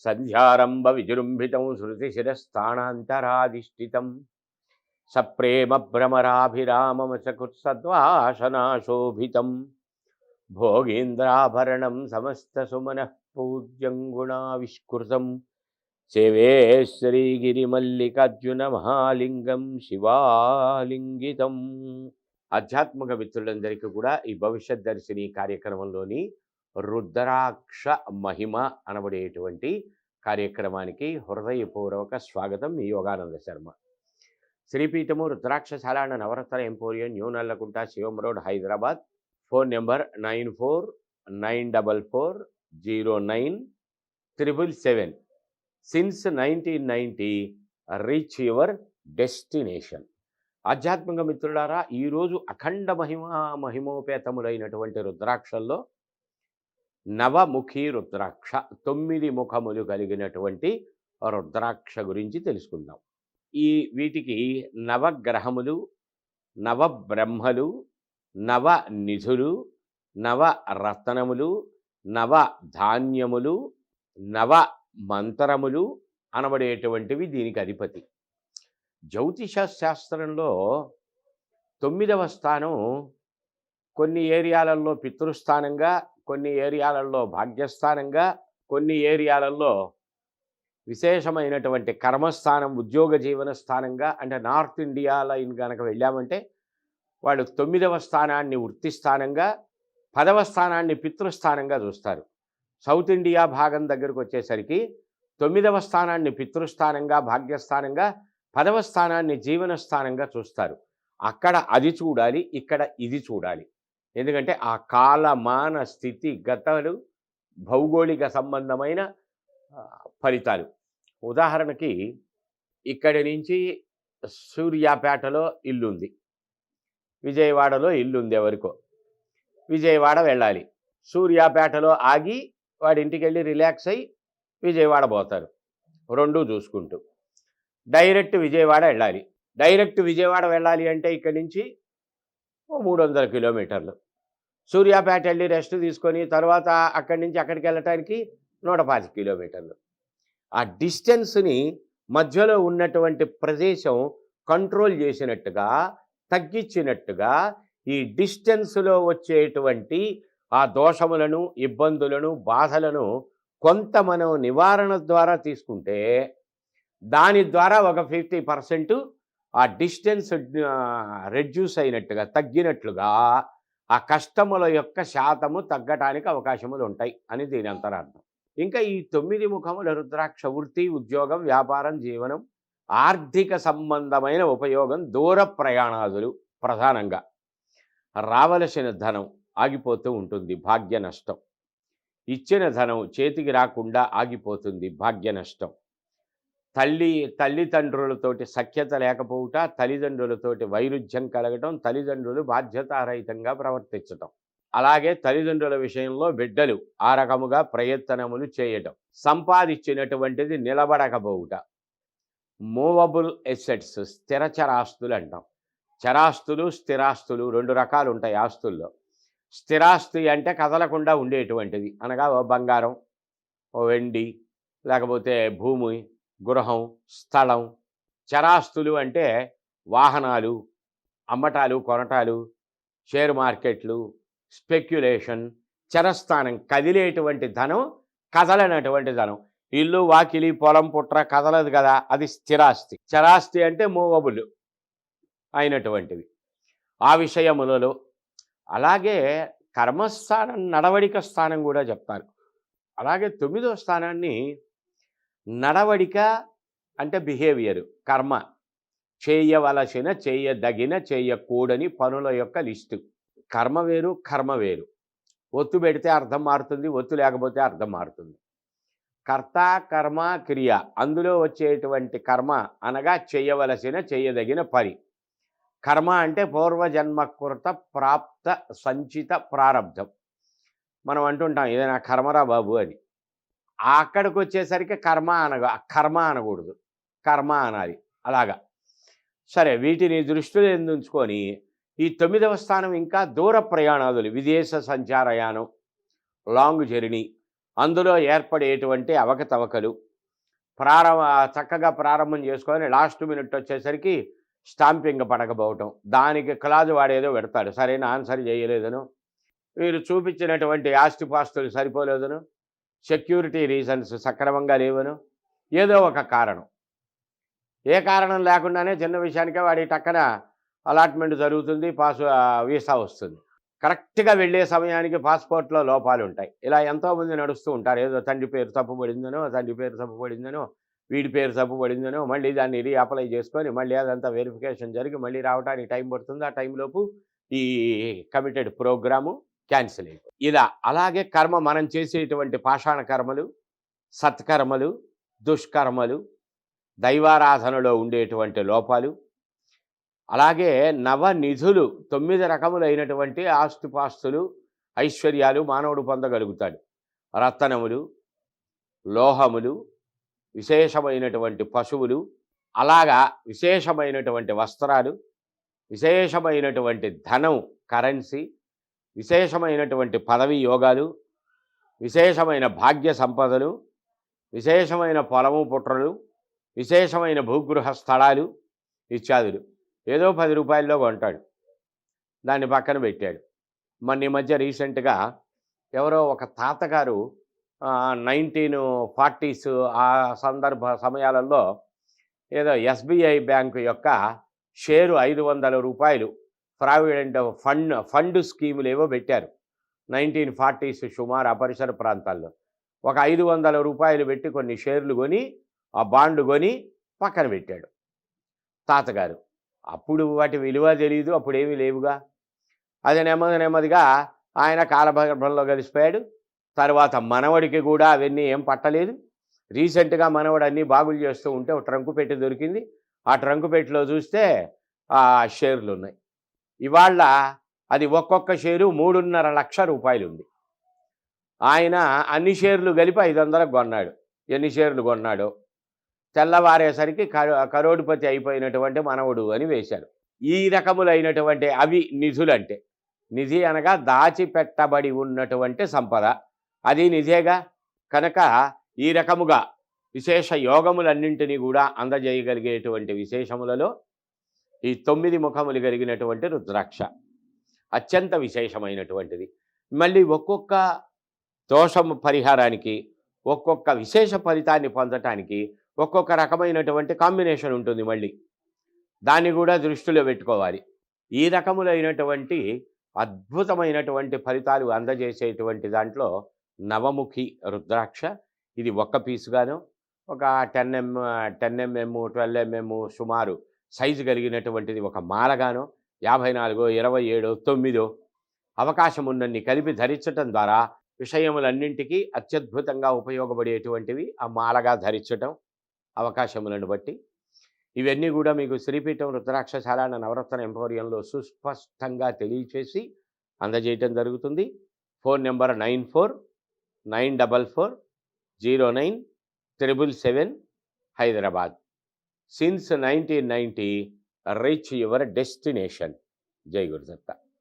సంధ్యారంభ విజృంభితం శృతిశిరస్థానాంతరాధిష్ఠితం సప్రేమ భ్రమరాభిరామమచకుత్సద్వాసనాశోభితం భోగేంద్రాభరణం సమస్తసుమనః పూజ్యం గుణావిష్కృతం సేవే శ్రీగిరిమల్లికార్జున మహాలింగం శివాలింగితం. ఆధ్యాత్మిక మిత్రులందరికీ కూడా ఈ భవిష్యత్ దర్శిని కార్యక్రమంలోని రుద్రాక్ష మహిమ అనబడేటువంటి కార్యక్రమానికి హృదయపూర్వక స్వాగతం. మీ యోగానంద శర్మ. శ్రీపీఠము రుద్రాక్షశాల Navaratna emporium, new Nallakunta, Shivam road, Hyderabad. Phone number 9494097777. Since 1990 reach your destination. ఆధ్యాత్మిక మిత్రులారా, ఈరోజు అఖండ మహిమోపేతములైనటువంటి రుద్రాక్షల్లో నవముఖి రుద్రాక్ష, 9 ముఖములు కలిగినటువంటి రుద్రాక్ష గురించి తెలుసుకుందాం. వీటికి నవగ్రహములు, నవబ్రహ్మలు, నవ నిధులు, నవరత్నములు, నవ ధాన్యములు, నవ మంత్రములు అనబడేటువంటివి దీనికి అధిపతి. జ్యోతిష శాస్త్రంలో 9వ స్థానం కొన్ని ఏరియాలలో పితృస్థానంగా, కొన్ని ఏరియాలలో భాగ్యస్థానంగా, కొన్ని ఏరియాలలో విశేషమైనటువంటి కర్మస్థానం, ఉద్యోగ జీవన స్థానంగా, అంటే నార్త్ ఇండియా లైన్ కనుక వెళ్ళామంటే వాళ్ళు 9వ స్థానాన్ని వృత్తి స్థానంగా, 10వ స్థానాన్ని పితృస్థానంగా చూస్తారు. సౌత్ ఇండియా భాగం దగ్గరకు వచ్చేసరికి 9వ స్థానాన్ని పితృస్థానంగా, భాగ్యస్థానంగా, 10వ స్థానాన్ని జీవన స్థానంగా చూస్తారు. అక్కడ అది చూడాలి, ఇక్కడ ఇది చూడాలి. ఎందుకంటే ఆ కాలమాన స్థితి గతలు భౌగోళిక సంబంధమైన ఫలితాలు. ఉదాహరణకి ఇక్కడి నుంచి సూర్యాపేటలో ఇల్లుంది, విజయవాడలో ఇల్లుంది ఎవరికో, విజయవాడ వెళ్ళాలి. సూర్యాపేటలో ఆగి వాడి ఇంటికి వెళ్ళి రిలాక్స్ అయ్యి విజయవాడ పోతారు, రెండూ చూసుకుంటూ. డైరెక్ట్ విజయవాడ వెళ్ళాలి. డైరెక్ట్ విజయవాడ వెళ్ళాలి అంటే ఇక్కడి నుంచి 300 కిలోమీటర్లు. సూర్యాపేట వెళ్ళి రెస్ట్ తీసుకొని తర్వాత అక్కడి నుంచి అక్కడికి వెళ్ళటానికి 125 కిలోమీటర్లు. ఆ డిస్టెన్స్ని మధ్యలో ఉన్నటువంటి ప్రదేశం కంట్రోల్ చేసినట్టుగా, తగ్గించినట్టుగా ఈ డిస్టెన్స్లో వచ్చేటువంటి ఆ దోషములను, ఇబ్బందులను, బాధలను కొంత మనం నివారణ ద్వారా తీసుకుంటే దాని ద్వారా ఒక 50% ఆ డిస్టెన్స్ రెడ్యూస్ అయినట్టుగా, తగ్గినట్లుగా ఆ కష్టముల యొక్క శాతము తగ్గటానికి అవకాశములు ఉంటాయి అని దీని అంతరార్థం. ఇంకా ఈ 9 ముఖముల రుద్రాక్ష వృత్తి, ఉద్యోగం, వ్యాపారం, జీవనం, ఆర్థిక సంబంధమైన ఉపయోగం, దూర ప్రయాణాదులు ప్రధానంగా. రావలసిన ధనం ఆగిపోతూ ఉంటుంది, భాగ్య నష్టం. ఇచ్చిన ధనం చేతికి రాకుండా ఆగిపోతుంది, భాగ్య నష్టం. తల్లిదండ్రులతోటి సఖ్యత లేకపోవుట, తల్లిదండ్రులతోటి వైరుధ్యం కలగటం, తల్లిదండ్రులు బాధ్యతారహితంగా ప్రవర్తించటం, అలాగే తల్లిదండ్రుల విషయంలో బిడ్డలు ఆ రకముగా ప్రయత్నములు చేయటం, సంపాదించినటువంటిది నిలబడకపోవుట. మూవబుల్ ఎసెట్స్, స్థిరచరాస్తులు అంటాం. చరాస్తులు, స్థిరాస్తులు 2 రకాలు ఉంటాయి ఆస్తుల్లో. స్థిరాస్తి అంటే కదలకుండా ఉండేటువంటిది, అనగా బంగారం, వెండి, లేకపోతే భూమి, గృహం, స్థలం. చరాస్తులు అంటే వాహనాలు, అమ్మటాలు, కొనటాలు, షేర్ మార్కెట్లు, స్పెక్యులేషన్. చరస్థానం కదిలేటువంటి ధనం, కదలనటువంటి ధనం. ఇల్లు, వాకిలి, పొలం, పుట్ర కదలదు కదా, అది స్థిరాస్తి. చరాస్తి అంటే మూవబుల్ అయినటువంటివి ఆ విషయములలో. అలాగే కర్మస్థానం, నడవడిక స్థానం కూడా చెప్తారు. అలాగే 9వ స్థానాన్ని నడవడిక అంటే బిహేవియర్, కర్మ, చేయవలసిన, చేయదగిన, చేయకూడని పనుల యొక్క లిస్టు. కర్మ వేరు, కర్మ వేరు. ఒత్తు పెడితే అర్థం మారుతుంది, ఒత్తు లేకపోతే అర్థం మారుతుంది. కర్త, కర్మ, క్రియ, అందులో వచ్చేటువంటి కర్మ అనగా చేయవలసిన, చేయదగిన పని. కర్మ అంటే పూర్వజన్మకృత ప్రాప్త సంచిత ప్రారబ్ధం. మనం అంటుంటాం ఏదైనా కర్మరా బాబు అని. అక్కడికి వచ్చేసరికి కర్మ అనకూడదు, కర్మ అనాలి. అలాగా సరే, వీటిని దృష్టిలో ఉంచుకొని ఈ 9వ స్థానం ఇంకా దూర ప్రయాణాదులు, విదేశ సంచారయానం, లాంగ్ జర్నీ, అందులో ఏర్పడేటువంటి అవకతవకలు చక్కగా ప్రారంభం చేసుకొని లాస్ట్ మినిట్ వచ్చేసరికి స్టాంపింగ్ పడకపోవటం, దానికి క్లాజు వాడేదో పెడతాడు, సరైన ఆన్సర్ చేయలేదను, వీరు చూపించినటువంటి ఆస్తిపాస్తులు సరిపోలేదను, సెక్యూరిటీ రీజన్స్ సక్రమంగా లేవను, ఏదో ఒక కారణం, ఏ కారణం లేకుండానే చిన్న విషయానికే వాడి టక్కన అలాట్మెంట్ జరుగుతుంది, వీసా వస్తుంది. కరెక్ట్గా వెళ్ళే సమయానికి పాస్పోర్ట్లో లోపాలు ఉంటాయి. ఇలా ఎంతోమంది నడుస్తూ ఉంటారు. ఏదో తండ్రి పేరు తప్పుపడిందనో, తండ్రి పేరు తప్పుపడిందనో, వీడి పేరు తప్పుపడిందనో, మళ్ళీ దాన్ని అప్లై చేసుకొని మళ్ళీ అదంతా వెరిఫికేషన్ జరిగి మళ్ళీ రావడానికి టైం పడుతుంది. ఆ టైంలోపు ఈ కమిటెడ్ ప్రోగ్రాము క్యాన్సిల్ అయిపోయి. ఇలా అలాగే కర్మ, మనం చేసేటువంటి పాషాణ కర్మలు, సత్కర్మలు, దుష్కర్మలు, దైవారాధనలో ఉండేటువంటి లోపాలు, అలాగే నవనిధులు 9 రకములైనటువంటి ఆస్తిపాస్తులు, ఐశ్వర్యాలు మానవుడు పొందగలుగుతాడు. రత్నములు, లోహములు, విశేషమైనటువంటి పశువులు, అలాగా విశేషమైనటువంటి వస్త్రాలు, విశేషమైనటువంటి ధనం, కరెన్సీ, విశేషమైనటువంటి పదవి యోగాలు, విశేషమైన భాగ్య సంపదలు, విశేషమైన పొలము పుట్రలు, విశేషమైన భూగృహ స్థలాలు ఇత్యాదులు. ఏదో 10 రూపాయల్లో కొంటాడు, దాన్ని పక్కన పెట్టాడు. ఈ మధ్య రీసెంట్గా ఎవరో ఒక తాతగారు 1940s ఆ సమయాలలో ఏదో ఎస్బీఐ బ్యాంకు యొక్క షేరు 500 రూపాయలు ప్రావిడెంట్ ఫండ్ స్కీములు ఏవో పెట్టారు 1940s సుమారు ఆ పరిసర ప్రాంతాల్లో. ఒక 500 రూపాయలు పెట్టి కొన్ని షేర్లు కొని, ఆ బాండ్ కొని పక్కన పెట్టాడు తాతగారు. అప్పుడు వాటి విలువ తెలియదు, అప్పుడేమీ లేవుగా. అది నెమ్మదిగా ఆయన కాలగర్భంలో కలిసిపోయాడు. తర్వాత మనవడికి కూడా అవన్నీ ఏం పట్టలేదు. రీసెంట్గా మనవడు అన్నీ బాగులు చేస్తూ ఉంటే ఒక ట్రంకు పెట్టి దొరికింది. ఆ ట్రంకు పెట్టిలో చూస్తే ఆ షేర్లు ఉన్నాయి. ఇవాళ అది ఒక్కొక్క షేరు 3.5 లక్షల రూపాయలు ఉంది. ఆయన అన్ని షేర్లు కలిపి 500కు కొన్నాడు. ఎన్ని షేర్లు కొన్నాడో తెల్లవారేసరికి కరోడిపతి అయిపోయినటువంటి మనవడు అని వేశారు. ఈ రకములైనటువంటి అవి నిధులంటే. నిధి అనగా దాచిపెట్టబడి ఉన్నటువంటి సంపద, అది నిధేగా. కనుక ఈ రకముగా విశేష యోగములన్నింటినీ కూడా అందజేయగలిగేటువంటి విశేషములలో ఈ 9 ముఖములు కలిగినటువంటి రుద్రాక్ష అత్యంత విశేషమైనటువంటిది. మళ్ళీ ఒక్కొక్క దోషం పరిహారానికి, ఒక్కొక్క విశేష ఫలితాన్ని పొందటానికి ఒక్కొక్క రకమైనటువంటి కాంబినేషన్ ఉంటుంది. మళ్ళీ దాన్ని కూడా దృష్టిలో పెట్టుకోవాలి. ఈ రకములైనటువంటి అద్భుతమైనటువంటి ఫలితాలు అందజేసేటువంటి దాంట్లో నవముఖి రుద్రాక్ష, ఇది ఒక్క పీసుగాను ఒక 10 mm 12 mm సుమారు సైజు కలిగినటువంటిది ఒక మాలగాను 54, 27, 9 అవకాశం ఉన్నన్ని కలిపి ధరించటం ద్వారా విషయములన్నింటికీ అత్యద్భుతంగా ఉపయోగపడేటువంటివి ఆ మాలగా ధరించటం అవకాశములను బట్టి. ఇవన్నీ కూడా మీకు శ్రీపీఠం రుద్రాక్షశాల నవరత్న ఎంపోరియంలో సుస్పష్టంగా తెలియచేసి అందజేయటం జరుగుతుంది. Phone number 9494409777 Hyderabad. Since 1990 reach your destination. జై గురుదత్త.